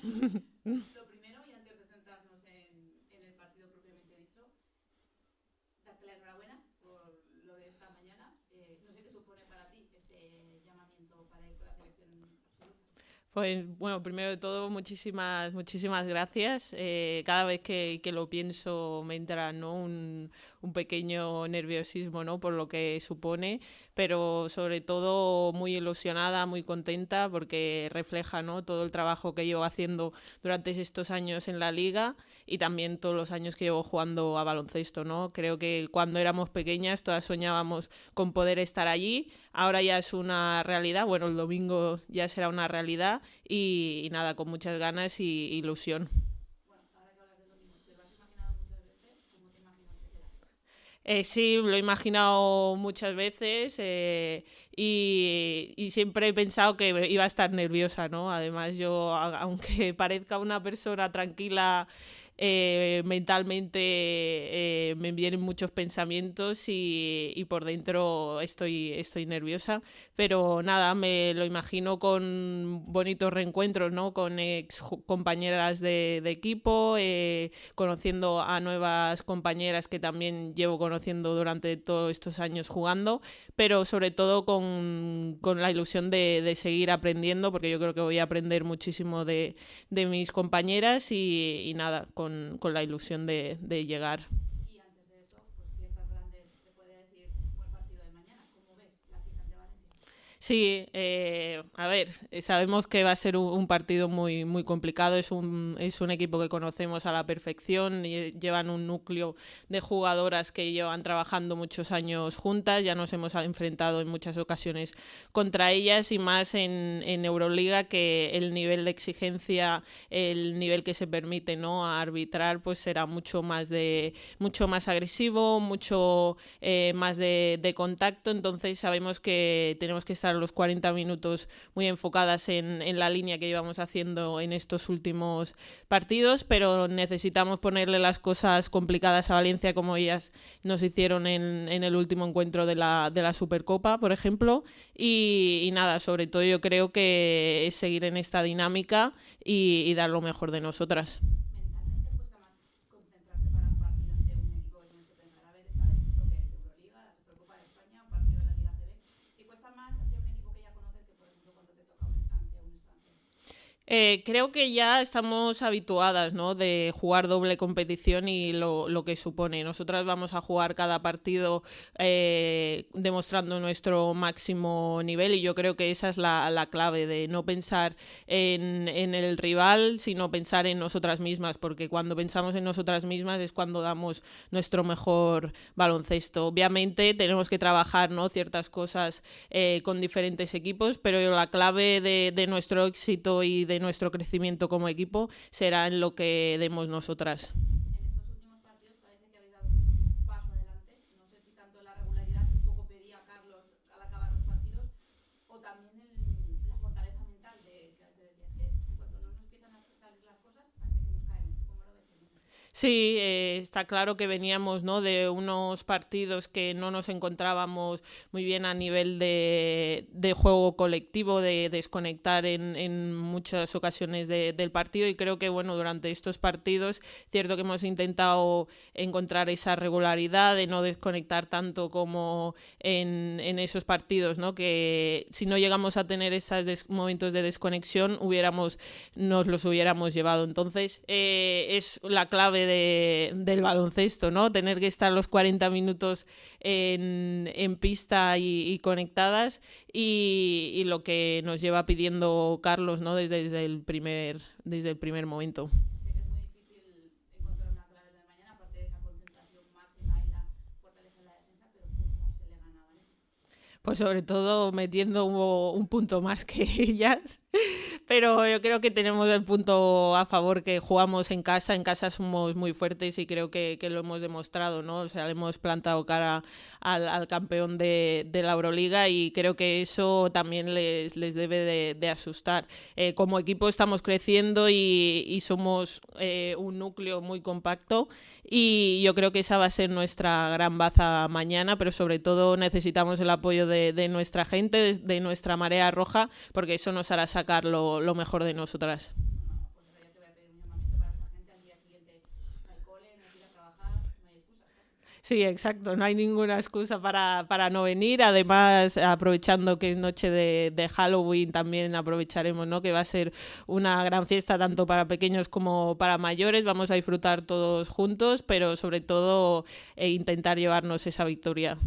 Lo primero, y antes de centrarnos en el partido propiamente dicho, darte la enhorabuena por lo de esta mañana. No sé qué supone para ti este llamamiento para ir con la selección absoluta. Pues bueno, primero de todo, muchísimas gracias. Cada vez que lo pienso me entra, ¿no? un pequeño nerviosismo, ¿no? Por lo que supone, pero sobre todo muy ilusionada, muy contenta porque refleja, ¿no? Todo el trabajo que llevo haciendo durante estos años en la liga y también todos los años que llevo jugando a baloncesto, ¿no? Creo que cuando éramos pequeñas todas soñábamos con poder estar allí. Ahora ya es una realidad, bueno, el domingo ya será una realidad y nada, con muchas ganas y ilusión. Bueno, ahora que hablas del domingo, ¿te lo has imaginado muchas veces? ¿Cómo te imaginas que será? Sí, lo he imaginado muchas veces y siempre he pensado que iba a estar nerviosa, ¿no? Además, yo, aunque parezca una persona tranquila, mentalmente me vienen muchos pensamientos y por dentro estoy nerviosa. Pero nada, me lo imagino con bonitos reencuentros, ¿no? Con ex compañeras de equipo, conociendo a nuevas compañeras que también llevo conociendo durante todos estos años jugando, pero sobre todo con la ilusión de seguir aprendiendo, porque yo creo que voy a aprender muchísimo de mis compañeras y nada, con la ilusión de llegar. Y antes de eso, pues fiestas grandes, se puede decir, como el partido de mañana. ¿Cómo ves la cita ante Valencia? Sí, a ver, sabemos que va a ser un partido muy complicado. Es un equipo que conocemos a la perfección. Llevan un núcleo de jugadoras que llevan trabajando muchos años juntas. Ya nos hemos enfrentado en muchas ocasiones contra ellas y más en Euroliga, que el nivel de exigencia, el nivel que se permite, ¿no?, a arbitrar, pues será mucho más agresivo, mucho más de contacto. Entonces sabemos que tenemos que estar los 40 minutos muy enfocadas en la línea que llevamos haciendo en estos últimos partidos, pero necesitamos ponerle las cosas complicadas a Valencia como ellas nos hicieron en el último encuentro de la Supercopa, por ejemplo, y nada, sobre todo yo creo que es seguir en esta dinámica y dar lo mejor de nosotras. Mentalmente cuesta más concentrarse para un partido ante un equipo que tienes que pensar, a ver, esta vez esto que es Euroliga, la Supercopa de España, un partido de la Liga CB. Si cuesta más ante un equipo que ya conoces que, por ejemplo, cuando te toca ante un extranjero. Creo que ya estamos habituadas, ¿no?, de jugar doble competición y lo que supone. Nosotras vamos a jugar cada partido demostrando nuestro máximo nivel y yo creo que esa es la clave de no pensar en el rival, sino pensar en nosotras mismas, porque cuando pensamos en nosotras mismas es cuando damos nuestro mejor baloncesto. Obviamente tenemos que trabajar, ¿no?, ciertas cosas con diferentes equipos, pero la clave de nuestro éxito y de nuestro crecimiento como equipo será en lo que demos nosotras. En estos últimos partidos parece que habéis dado un paso adelante. No sé si tanto la regularidad que un poco pedía Carlos al acabar los partidos o también la fortaleza mental de que te decías que en cuanto no nos empiezan a salir las cosas, parece que nos caemos. ¿Tú cómo lo ves? Sí, está claro que veníamos, ¿no?, de unos partidos que no nos encontrábamos muy bien a nivel de juego colectivo, de desconectar en muchas ocasiones del partido y creo que bueno, durante estos partidos, cierto que hemos intentado encontrar esa regularidad de no desconectar tanto como en esos partidos, ¿no?, que si no llegamos a tener esos momentos de desconexión nos los hubiéramos llevado. Entonces es la clave del baloncesto, ¿no? Tener que estar los 40 minutos en pista y conectadas y lo que nos lleva pidiendo Carlos, ¿no?, desde el primer momento. Sé que es muy difícil encontrar una clave de mañana, aparte de esa concentración máxima y la fortaleza en la defensa, pero ¿cómo se le gana a Valencia? Pues sobre todo metiendo un punto más que ellas. Pero yo creo que tenemos el punto a favor que jugamos en casa somos muy fuertes y creo que lo hemos demostrado, ¿no? O sea, le hemos plantado cara al campeón de la Euroliga y creo que eso también les debe de asustar. Como equipo estamos creciendo y somos un núcleo muy compacto y yo creo que esa va a ser nuestra gran baza mañana, pero sobre todo necesitamos el apoyo de nuestra gente, de nuestra marea roja, porque eso nos hará sacar lo mejor de nosotras. Bueno, pues Sí, exacto, no hay ninguna excusa para no venir. Además, aprovechando que es noche de Halloween, también aprovecharemos, ¿no?, que va a ser una gran fiesta tanto para pequeños como para mayores. Vamos a disfrutar todos juntos, pero sobre todo intentar llevarnos esa victoria.